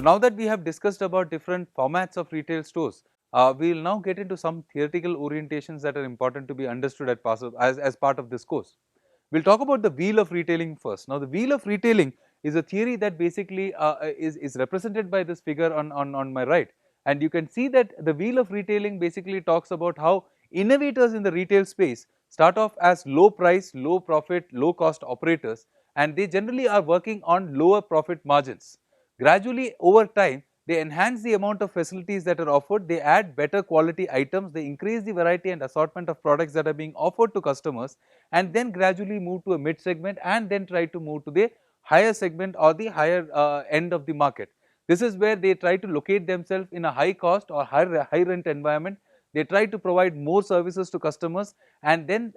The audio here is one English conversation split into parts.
now that we have discussed about different formats of retail stores, we will now get into some theoretical orientations that are important to be understood as part of this course. We will talk about the wheel of retailing first. Now, the wheel of retailing is a theory that basically is represented by this figure on my right, and you can see that the wheel of retailing basically talks about how innovators in the retail space start off as low price, low profit, low cost operators, and they generally are working on lower profit margins. Gradually over time, they enhance the amount of facilities that are offered, they add better quality items, they increase the variety and assortment of products that are being offered to customers, and then gradually move to a mid segment and then try to move to the higher segment or the higher end of the market. This is where they try to locate themselves in a high cost or high rent environment. They try to provide more services to customers, and then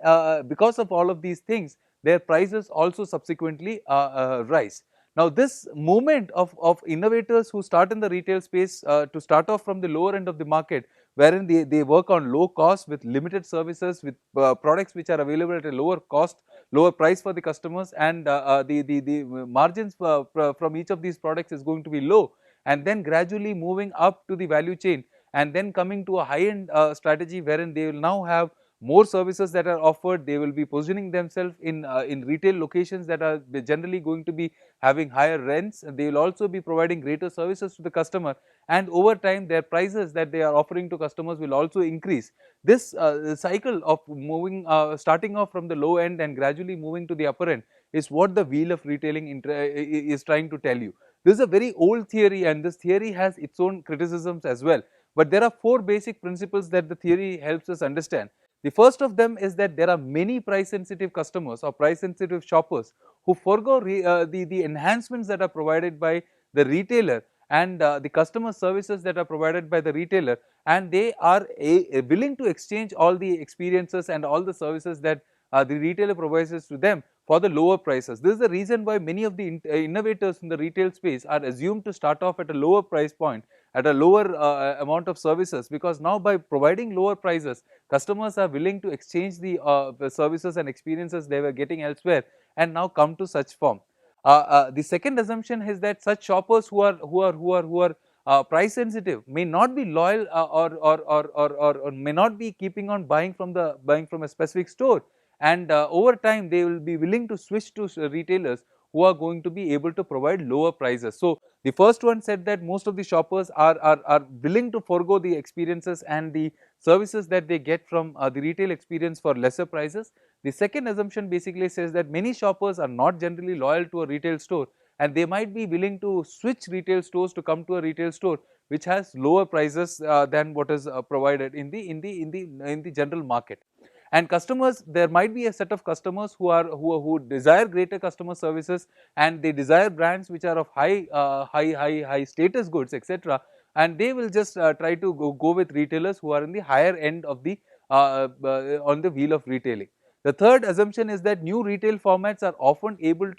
because of all of these things, their prices also subsequently rise. Now, this movement of innovators who start in the retail space to start off from the lower end of the market, wherein they work on low cost with limited services, with products which are available at a lower cost, lower price for the customers, and the margins from each of these products is going to be low, and then gradually moving up to the value chain, and then coming to a high end strategy wherein they will now have more services that are offered. They will be positioning themselves in retail locations that are generally going to be having higher rents, and they will also be providing greater services to the customer, and over time their prices that they are offering to customers will also increase. This cycle of moving starting off from the low end and gradually moving to the upper end is what the wheel of retailing is trying to tell you. This is a very old theory, and this theory has its own criticisms as well, but there are four basic principles that the theory helps us understand. The first of them is that there are many price sensitive customers or price sensitive shoppers who forego the enhancements that are provided by the retailer and the customer services that are provided by the retailer, and they are willing to exchange all the experiences and all the services that the retailer provides to them for the lower prices. This is the reason why many of the innovators in the retail space are assumed to start off at a lower price point, at a lower amount of services, because now by providing lower prices, customers are willing to exchange the services and experiences they were getting elsewhere and now come to such form. The second assumption is that such shoppers who are price sensitive may not be loyal or may not be keeping on buying from a specific store, and over time they will be willing to switch to retailers who are going to be able to provide lower prices. So, the first one said that most of the shoppers are willing to forego the experiences and the services that they get from the retail experience for lesser prices. The second assumption basically says that many shoppers are not generally loyal to a retail store, and they might be willing to switch retail stores to come to a retail store which has lower prices than what is provided in the general market. And customers, there might be a set of customers who desire greater customer services, and they desire brands which are of high status goods, etc., and they will just try to go with retailers who are in the higher end of the on the wheel of retailing. The third assumption is that new retail formats are often able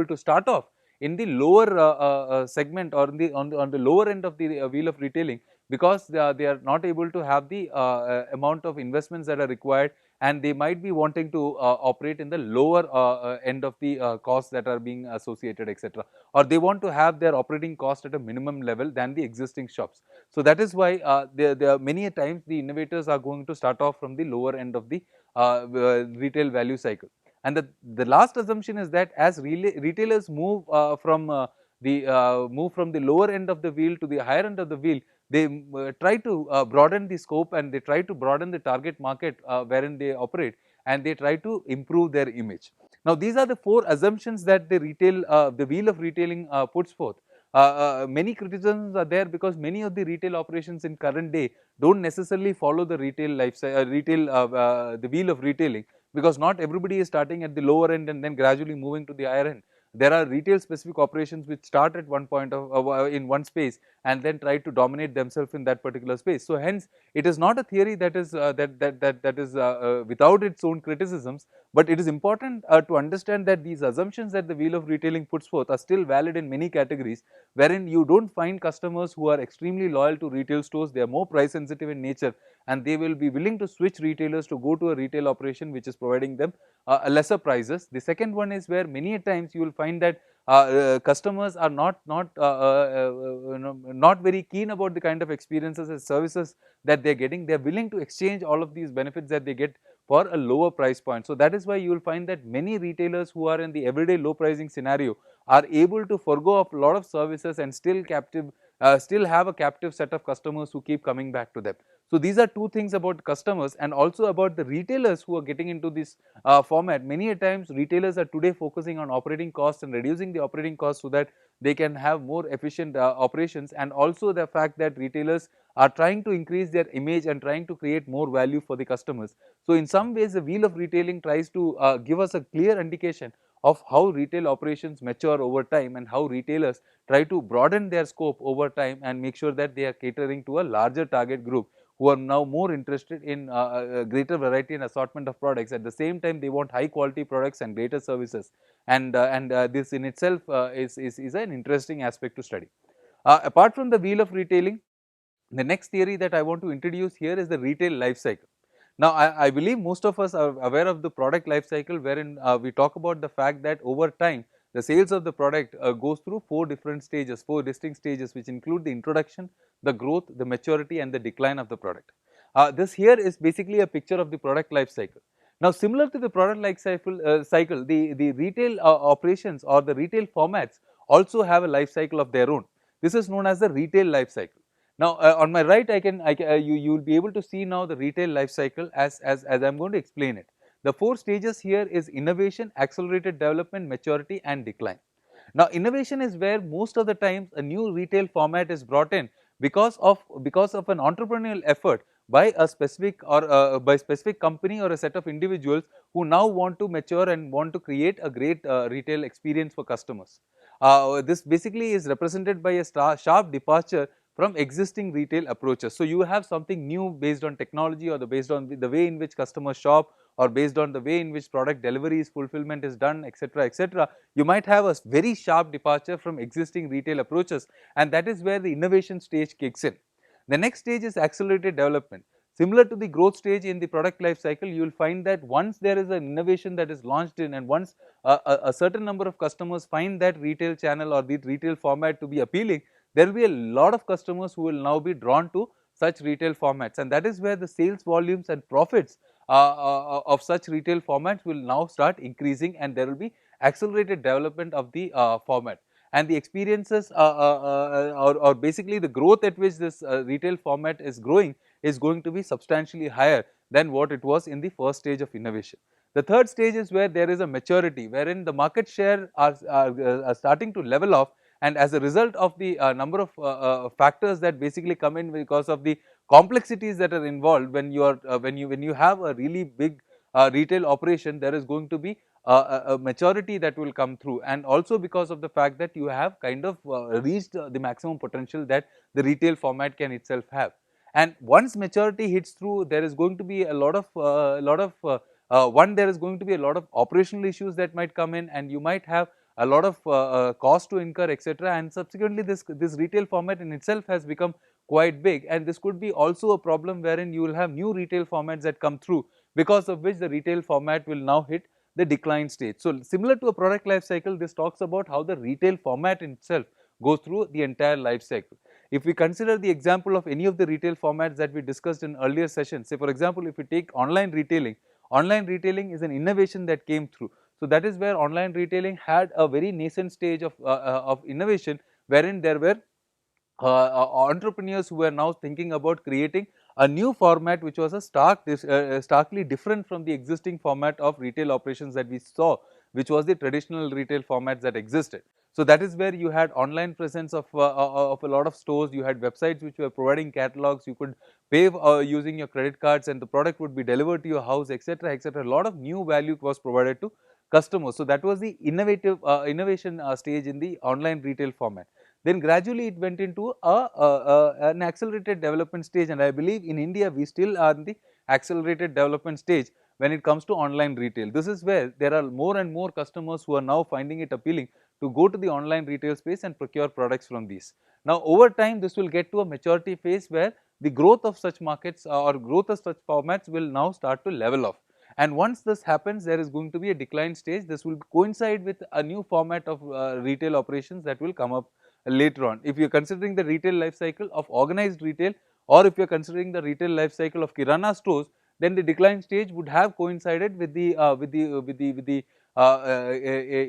to start off in the lower segment, or on the lower end of the wheel of retailing, because they are not able to have the amount of investments that are required, and they might be wanting to operate in the lower end of the costs that are being associated, etc., or they want to have their operating cost at a minimum level than the existing shops. So, that is why there are many a times the innovators are going to start off from the lower end of the retail value cycle. And the last assumption is that as retailers move move from the lower end of the wheel to the higher end of the wheel, they try to broaden the scope, and they try to broaden the target market wherein they operate, and they try to improve their image. Now, these are the four assumptions that the wheel of retailing puts forth. Many criticisms are there because many of the retail operations in current day don't necessarily follow the retail lifestyle, the wheel of retailing, because not everybody is starting at the lower end and then gradually moving to the higher end. There are retail specific operations which start at one point in one space and then try to dominate themselves in that particular space. So, hence it is not a theory that is without its own criticisms, but it is important to understand that these assumptions that the wheel of retailing puts forth are still valid in many categories, wherein you don't find customers who are extremely loyal to retail stores. They are more price sensitive in nature, and they will be willing to switch retailers to go to a retail operation which is providing them lesser prices. The second one is where many a times you will find that customers are not very keen about the kind of experiences and services that they're getting. They're willing to exchange all of these benefits that they get for a lower price point. So that is why you will find that many retailers who are in the everyday low pricing scenario are able to forgo a lot of services and still have a captive set of customers who keep coming back to them. So these are two things about customers, and also about the retailers who are getting into this format. Many a times retailers are today focusing on operating costs and reducing the operating costs so that they can have more efficient operations, and also the fact that retailers are trying to increase their image and trying to create more value for the customers. So in some ways the wheel of retailing tries to give us a clear indication of how retail operations mature over time, and how retailers try to broaden their scope over time and make sure that they are catering to a larger target group who are now more interested in a greater variety and assortment of products. At the same time, they want high quality products and greater services, and this in itself is an interesting aspect to study. Apart from the wheel of retailing, the next theory that I want to introduce here is the retail life cycle. Now, I believe most of us are aware of the product life cycle, wherein we talk about the fact that over time the sales of the product goes through four different stages, four distinct stages, which include the introduction, the growth, the maturity, and the decline of the product. This here is basically a picture of the product life cycle. Now, similar to the product life cycle, the retail operations or the retail formats also have a life cycle of their own. This is known as the retail life cycle. Now, on my right, you will be able to see now the retail life cycle as I am going to explain it. The four stages here is innovation, accelerated development, maturity, and decline. Now, innovation is where most of the times a new retail format is brought in because of an entrepreneurial effort by a specific or by specific company or a set of individuals who now want to mature and want to create a great retail experience for customers. This basically is represented by a sharp departure from existing retail approaches. So you have something new based on technology, or based on the way in which customers shop, or based on the way in which product deliveries, fulfillment is done, etc., etc. You might have a very sharp departure from existing retail approaches, and that is where the innovation stage kicks in. The next stage is accelerated development. Similar to the growth stage in the product life cycle, you will find that once there is an innovation that is launched in, and once a certain number of customers find that retail channel or the retail format to be appealing, there will be a lot of customers who will now be drawn to such retail formats, and that is where the sales volumes and profits of such retail formats will now start increasing, and there will be accelerated development of the format, and the experiences or basically the growth at which this retail format is growing is going to be substantially higher than what it was in the first stage of innovation. The third stage is where there is a maturity, wherein the market share are starting to level off, and as a result of the number of factors that basically come in because of the complexities that are involved when you are when you have a really big retail operation, there is going to be a maturity that will come through, and also because of the fact that you have kind of reached the maximum potential that the retail format can itself have. And once maturity hits through, there is going to be a lot of there is going to be a lot of operational issues that might come in, and you might have a lot of cost to incur, etc. And subsequently this retail format in itself has become quite big, and this could be also a problem wherein you will have new retail formats that come through, because of which the retail format will now hit the decline stage. So similar to a product life cycle, this talks about how the retail format in itself goes through the entire life cycle. If we consider the example of any of the retail formats that we discussed in earlier sessions, say for example, if we take online retailing is an innovation that came through. So that is where online retailing had a very nascent stage of innovation, wherein there were entrepreneurs who were now thinking about creating a new format which was a starkly different from the existing format of retail operations that we saw, which was the traditional retail formats that existed. So that is where you had online presence of a lot of stores, you had websites which were providing catalogs, you could pay using your credit cards, and the product would be delivered to your house, etc., etc. A lot of new value was provided to customers. So that was the innovation stage in the online retail format. Then gradually it went into an accelerated development stage, and I believe in India we still are in the accelerated development stage when it comes to online retail. This is where there are more and more customers who are now finding it appealing to go to the online retail space and procure products from these. Now over time this will get to a maturity phase where the growth of such markets or growth of such formats will now start to level off. And once this happens, there is going to be a decline stage. This will coincide with a new format of retail operations that will come up later on. If you are considering the retail life cycle of organized retail, or if you are considering the retail life cycle of kirana stores, then the decline stage would have coincided with the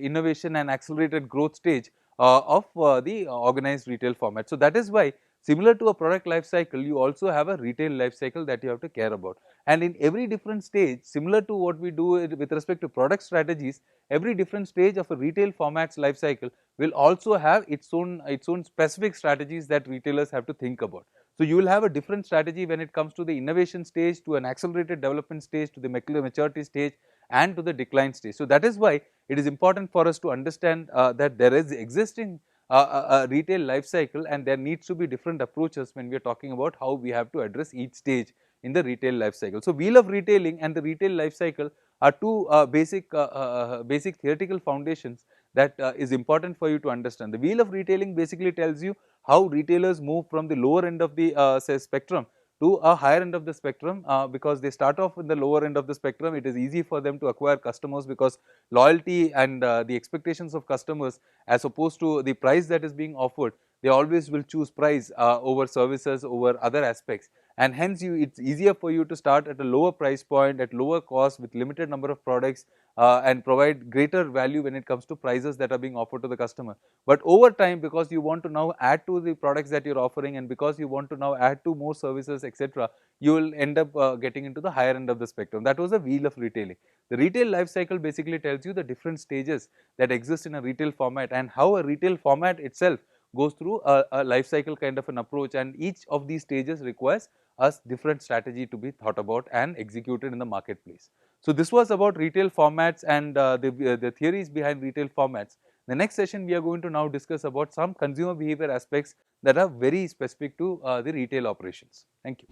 innovation and accelerated growth stage of the organized retail format. So that is why, similar to a product life cycle, you also have a retail life cycle that you have to care about. And in every different stage, similar to what we do with respect to product strategies, every different stage of a retail format's life cycle will also have its own specific strategies that retailers have to think about. So you will have a different strategy when it comes to the innovation stage, to an accelerated development stage, to the maturity stage, and to the decline stage. So that is why it is important for us to understand that there is existing a retail life cycle, and there needs to be different approaches when we are talking about how we have to address each stage in the retail life cycle. So wheel of retailing and the retail life cycle are two basic theoretical foundations that is important for you to understand. The wheel of retailing basically tells you how retailers move from the lower end of the say spectrum to a higher end of the spectrum, because they start off in the lower end of the spectrum. It is easy for them to acquire customers because loyalty and the expectations of customers, as opposed to the price that is being offered, they always will choose price over services, over other aspects. And hence it's easier for you to start at a lower price point, at lower cost, with limited number of products, and provide greater value when it comes to prices that are being offered to the customer. But over time, because you want to now add to the products that you are offering, and because you want to now add to more services, etc., you will end up getting into the higher end of the spectrum. That was the wheel of retailing. The retail life cycle basically tells you the different stages that exist in a retail format, and how a retail format itself goes through a life cycle kind of an approach, and each of these stages requires a different strategy to be thought about and executed in the marketplace. So this was about retail formats and the theories behind retail formats. The next session, we are going to now discuss about some consumer behavior aspects that are very specific to the retail operations. Thank you.